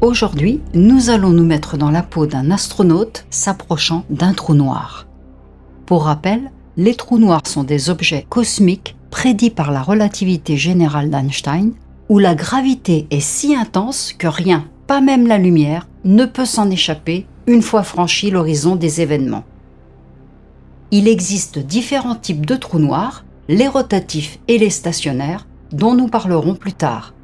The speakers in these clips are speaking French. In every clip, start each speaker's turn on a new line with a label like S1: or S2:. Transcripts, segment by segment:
S1: Aujourd'hui, nous allons nous mettre dans la peau d'un astronaute s'approchant d'un trou noir. Pour rappel, les trous noirs sont des objets cosmiques prédits par la relativité générale d'Einstein, où la gravité est si intense que rien, pas même la lumière, ne peut s'en échapper une fois franchi l'horizon des événements. Il existe différents types de trous noirs, les rotatifs et les stationnaires, dont nous parlerons plus tard.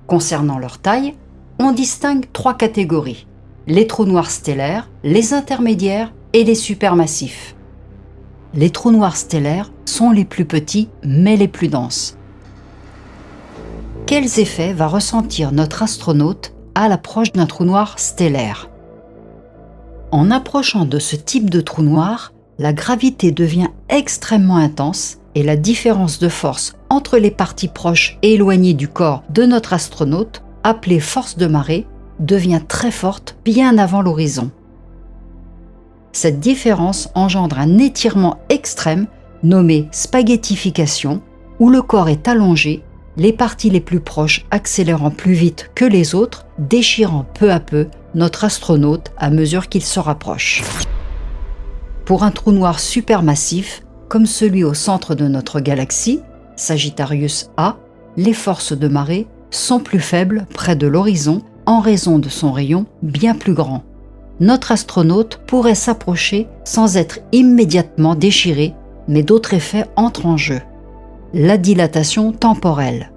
S1: Concernant leur taille, on distingue 3 catégories: les trous noirs stellaires, les intermédiaires et les supermassifs. Les trous noirs stellaires sont les plus petits mais les plus denses. Quels effets va ressentir notre astronaute à l'approche d'un trou noir stellaire? En approchant de ce type de trou noir, la gravité devient extrêmement intense et la différence de force entre les parties proches et éloignées du corps de notre astronaute, appelée force de marée, devient très forte bien avant l'horizon. Cette différence engendre un étirement extrême nommé spaghettification, où le corps est allongé, les parties les plus proches accélérant plus vite que les autres, déchirant peu à peu notre astronaute à mesure qu'il se rapproche. Pour un trou noir supermassif, comme celui au centre de notre galaxie, Sagittarius A, les forces de marée sont plus faibles près de l'horizon en raison de son rayon bien plus grand. Notre astronaute pourrait s'approcher sans être immédiatement déchiré, mais d'autres effets entrent en jeu. La dilatation temporelle.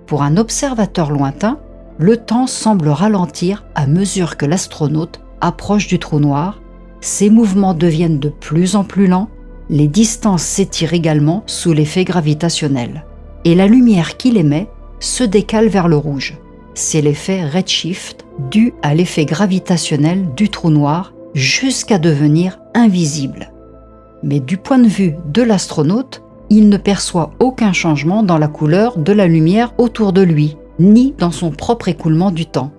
S1: Pour un observateur lointain, le temps semble ralentir à mesure que l'astronaute approche du trou noir, ses mouvements deviennent de plus en plus lents, les distances s'étirent également sous l'effet gravitationnel, et la lumière qu'il émet se décale vers le rouge. C'est l'effet redshift dû à l'effet gravitationnel du trou noir jusqu'à devenir invisible. Mais du point de vue de l'astronaute, il ne perçoit aucun changement dans la couleur de la lumière autour de lui, ni dans son propre écoulement du temps.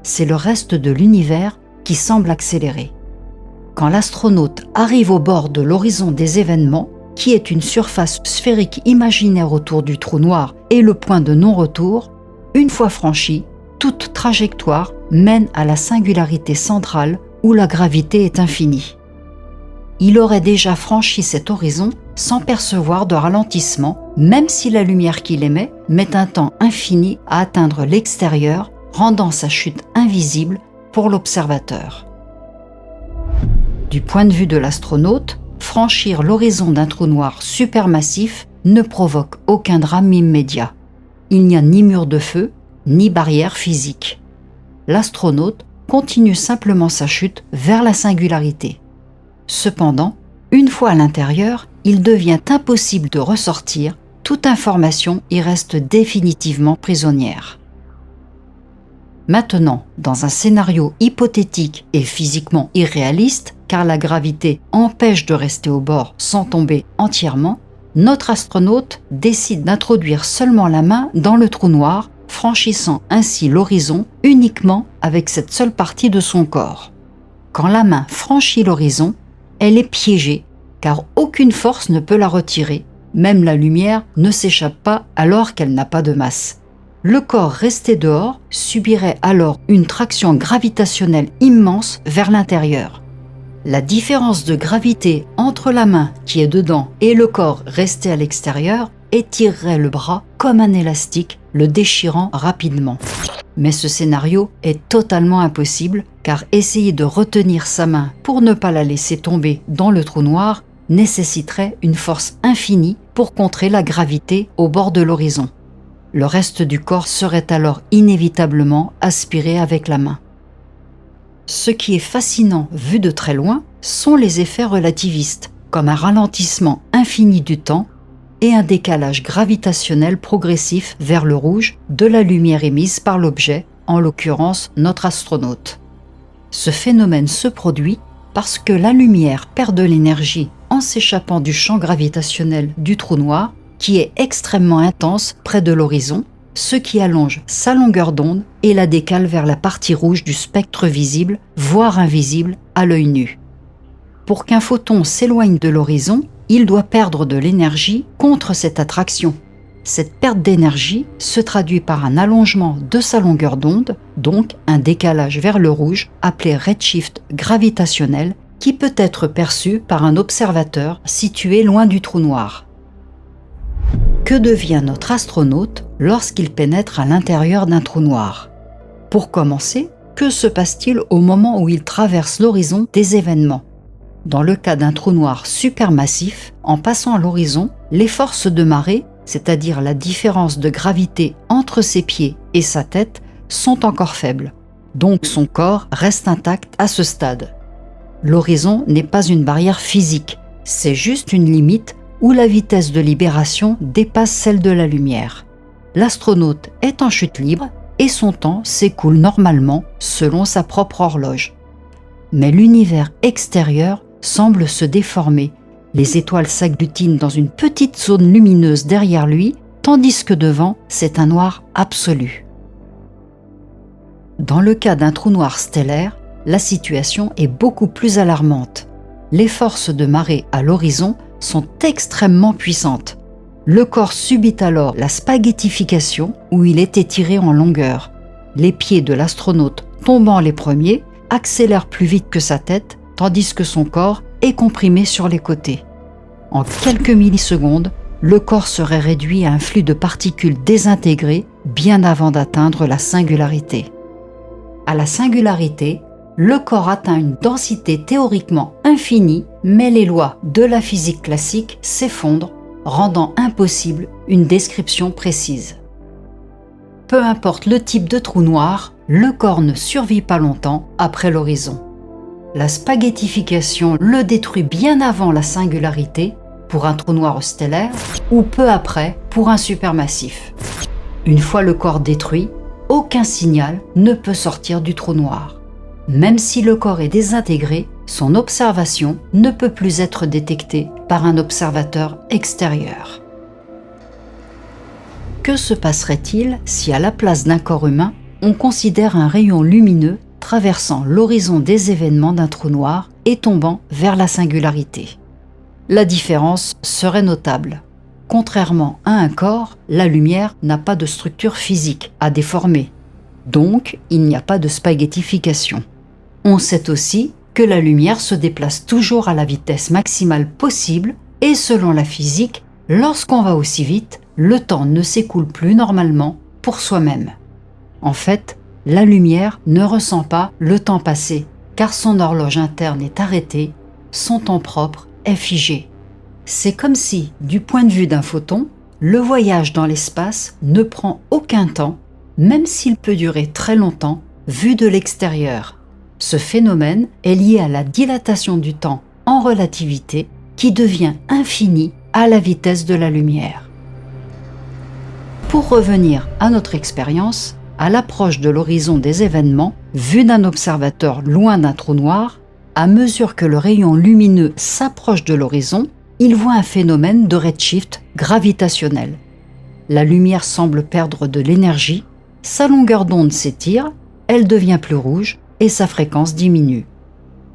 S1: C'est le reste de l'univers qui semble accélérer. Quand l'astronaute arrive au bord de l'horizon des événements, qui est une surface sphérique imaginaire autour du trou noir et le point de non-retour, une fois franchi, toute trajectoire mène à la singularité centrale où la gravité est infinie. Il aurait déjà franchi cet horizon sans percevoir de ralentissement, même si la lumière qu'il émet met un temps infini à atteindre l'extérieur, rendant sa chute invisible pour l'observateur. Du point de vue de l'astronaute, franchir l'horizon d'un trou noir supermassif ne provoque aucun drame immédiat. Il n'y a ni mur de feu, ni barrière physique. L'astronaute continue simplement sa chute vers la singularité. Cependant, une fois à l'intérieur, il devient impossible de ressortir, toute information y reste définitivement prisonnière. Maintenant, dans un scénario hypothétique et physiquement irréaliste, car la gravité empêche de rester au bord sans tomber entièrement, notre astronaute décide d'introduire seulement la main dans le trou noir, franchissant ainsi l'horizon uniquement avec cette seule partie de son corps. Quand la main franchit l'horizon, elle est piégée, car aucune force ne peut la retirer, même la lumière ne s'échappe pas alors qu'elle n'a pas de masse. Le corps resté dehors subirait alors une traction gravitationnelle immense vers l'intérieur. La différence de gravité entre la main qui est dedans et le corps resté à l'extérieur étirerait le bras comme un élastique, le déchirant rapidement. Mais ce scénario est totalement impossible, car essayer de retenir sa main pour ne pas la laisser tomber dans le trou noir nécessiterait une force infinie pour contrer la gravité au bord de l'horizon. Le reste du corps serait alors inévitablement aspiré avec la main. Ce qui est fascinant vu de très loin sont les effets relativistes, comme un ralentissement infini du temps et un décalage gravitationnel progressif vers le rouge de la lumière émise par l'objet, en l'occurrence notre astronaute. Ce phénomène se produit parce que la lumière perd de l'énergie en s'échappant du champ gravitationnel du trou noir, qui est extrêmement intense près de l'horizon, ce qui allonge sa longueur d'onde et la décale vers la partie rouge du spectre visible, voire invisible à l'œil nu. Pour qu'un photon s'éloigne de l'horizon, il doit perdre de l'énergie contre cette attraction. Cette perte d'énergie se traduit par un allongement de sa longueur d'onde, donc un décalage vers le rouge appelé redshift gravitationnel, qui peut être perçu par un observateur situé loin du trou noir. Que devient notre astronaute lorsqu'il pénètre à l'intérieur d'un trou noir? Pour commencer, que se passe-t-il au moment où il traverse l'horizon des événements? Dans le cas d'un trou noir supermassif, en passant à l'horizon, les forces de marée, c'est-à-dire la différence de gravité entre ses pieds et sa tête, sont encore faibles. Donc son corps reste intact à ce stade. L'horizon n'est pas une barrière physique, c'est juste une limite où la vitesse de libération dépasse celle de la lumière. L'astronaute est en chute libre et son temps s'écoule normalement selon sa propre horloge. Mais l'univers extérieur semble se déformer. Les étoiles s'agglutinent dans une petite zone lumineuse derrière lui, tandis que devant, c'est un noir absolu. Dans le cas d'un trou noir stellaire, la situation est beaucoup plus alarmante. Les forces de marée à l'horizon sont extrêmement puissantes. Le corps subit alors la spaghettification où il est étiré en longueur. Les pieds de l'astronaute tombant les premiers accélèrent plus vite que sa tête, tandis que son corps est comprimé sur les côtés. En quelques millisecondes, le corps serait réduit à un flux de particules désintégrées bien avant d'atteindre la singularité. À la singularité, le corps atteint une densité théoriquement infinie, mais les lois de la physique classique s'effondrent, rendant impossible une description précise. Peu importe le type de trou noir, le corps ne survit pas longtemps après l'horizon. La spaghettification le détruit bien avant la singularité, pour un trou noir stellaire, ou peu après pour un supermassif. Une fois le corps détruit, aucun signal ne peut sortir du trou noir. Même si le corps est désintégré, son observation ne peut plus être détectée par un observateur extérieur. Que se passerait-il si à la place d'un corps humain, on considère un rayon lumineux traversant l'horizon des événements d'un trou noir et tombant vers la singularité? La différence serait notable. Contrairement à un corps, la lumière n'a pas de structure physique à déformer. Donc, il n'y a pas de spaghettification. On sait aussi que la lumière se déplace toujours à la vitesse maximale possible et selon la physique, lorsqu'on va aussi vite, le temps ne s'écoule plus normalement pour soi-même. En fait, la lumière ne ressent pas le temps passé car son horloge interne est arrêtée, son temps propre est figé. C'est comme si, du point de vue d'un photon, le voyage dans l'espace ne prend aucun temps, même s'il peut durer très longtemps, vu de l'extérieur. Ce phénomène est lié à la dilatation du temps en relativité qui devient infinie à la vitesse de la lumière. Pour revenir à notre expérience, à l'approche de l'horizon des événements, vu d'un observateur loin d'un trou noir, à mesure que le rayon lumineux s'approche de l'horizon, il voit un phénomène de redshift gravitationnel. La lumière semble perdre de l'énergie, sa longueur d'onde s'étire, elle devient plus rouge et sa fréquence diminue.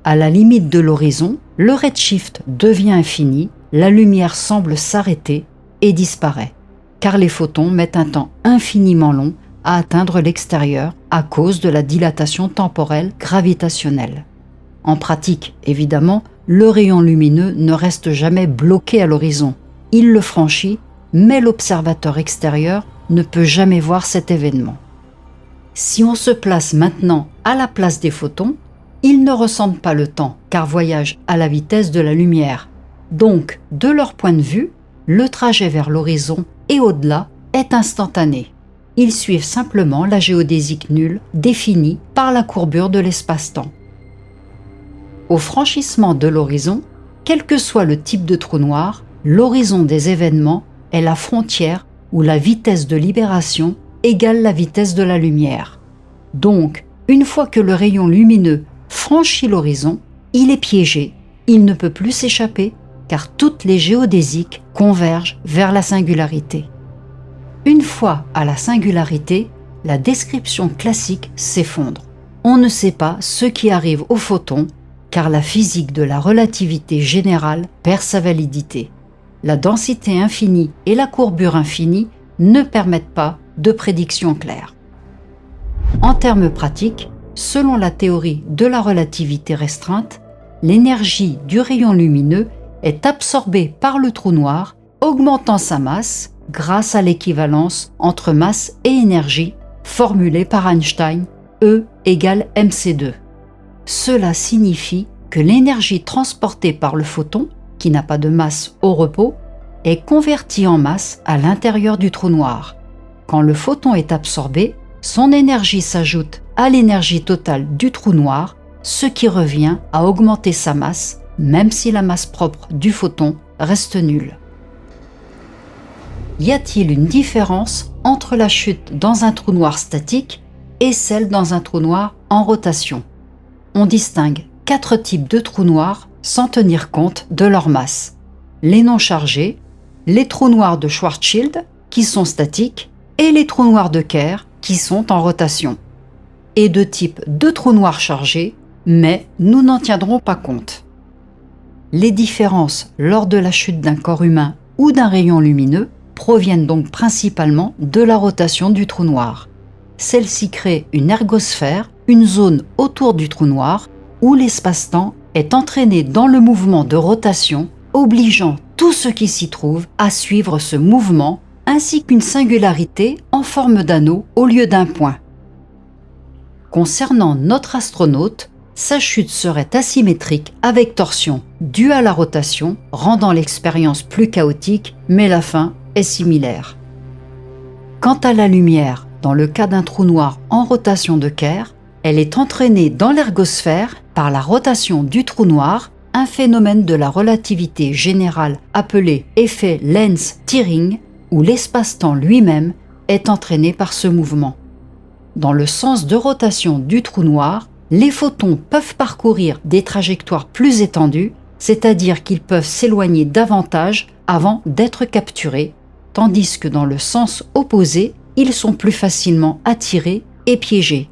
S1: À la limite de l'horizon, le redshift devient infini, la lumière semble s'arrêter et disparaît, car les photons mettent un temps infiniment long à atteindre l'extérieur à cause de la dilatation temporelle gravitationnelle. En pratique, évidemment, le rayon lumineux ne reste jamais bloqué à l'horizon. Il le franchit, mais l'observateur extérieur ne peut jamais voir cet événement. Si on se place maintenant à la place des photons, ils ne ressentent pas le temps car voyagent à la vitesse de la lumière. Donc, de leur point de vue, le trajet vers l'horizon et au-delà est instantané. Ils suivent simplement la géodésique nulle définie par la courbure de l'espace-temps. Au franchissement de l'horizon, quel que soit le type de trou noir, l'horizon des événements est la frontière où la vitesse de libération égale la vitesse de la lumière. Donc, une fois que le rayon lumineux franchit l'horizon, il est piégé, il ne peut plus s'échapper car toutes les géodésiques convergent vers la singularité. Une fois à la singularité, la description classique s'effondre. On ne sait pas ce qui arrive aux photons car la physique de la relativité générale perd sa validité. La densité infinie et la courbure infinie ne permettent pas de prédiction claire. En termes pratiques, selon la théorie de la relativité restreinte, l'énergie du rayon lumineux est absorbée par le trou noir, augmentant sa masse grâce à l'équivalence entre masse et énergie formulée par Einstein, E égale mc2. Cela signifie que l'énergie transportée par le photon, qui n'a pas de masse au repos, est convertie en masse à l'intérieur du trou noir. Quand le photon est absorbé, son énergie s'ajoute à l'énergie totale du trou noir, ce qui revient à augmenter sa masse, même si la masse propre du photon reste nulle. Y a-t-il une différence entre la chute dans un trou noir statique et celle dans un trou noir en rotation? On distingue 4 types de trous noirs sans tenir compte de leur masse. Les non chargés, les trous noirs de Schwarzschild, qui sont statiques, et les trous noirs de Kerr, qui sont en rotation. Et 2 types de trous noirs chargés, mais nous n'en tiendrons pas compte. Les différences lors de la chute d'un corps humain ou d'un rayon lumineux proviennent donc principalement de la rotation du trou noir. Celle-ci crée une ergosphère, une zone autour du trou noir, où l'espace-temps est entraîné dans le mouvement de rotation, obligeant tout ce qui s'y trouve à suivre ce mouvement, ainsi qu'une singularité en forme d'anneau au lieu d'un point. Concernant notre astronaute, sa chute serait asymétrique avec torsion due à la rotation, rendant l'expérience plus chaotique, mais la fin est similaire. Quant à la lumière, dans le cas d'un trou noir en rotation de Kerr, elle est entraînée dans l'ergosphère par la rotation du trou noir, un phénomène de la relativité générale appelé effet Lenz-Thirring, où l'espace-temps lui-même est entraîné par ce mouvement. Dans le sens de rotation du trou noir, les photons peuvent parcourir des trajectoires plus étendues, c'est-à-dire qu'ils peuvent s'éloigner davantage avant d'être capturés, tandis que dans le sens opposé, ils sont plus facilement attirés et piégés.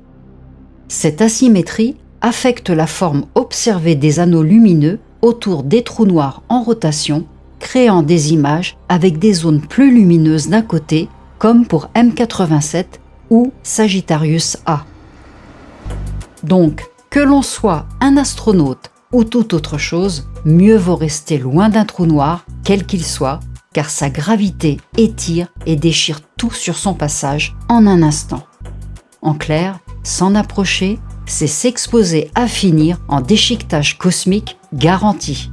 S1: Cette asymétrie affecte la forme observée des anneaux lumineux autour des trous noirs en rotation, créant des images avec des zones plus lumineuses d'un côté, comme pour M87 ou Sagittarius A. Donc, que l'on soit un astronaute ou toute autre chose, mieux vaut rester loin d'un trou noir, quel qu'il soit, car sa gravité étire et déchire tout sur son passage en un instant. En clair, s'en approcher, c'est s'exposer à finir en déchiquetage cosmique garanti.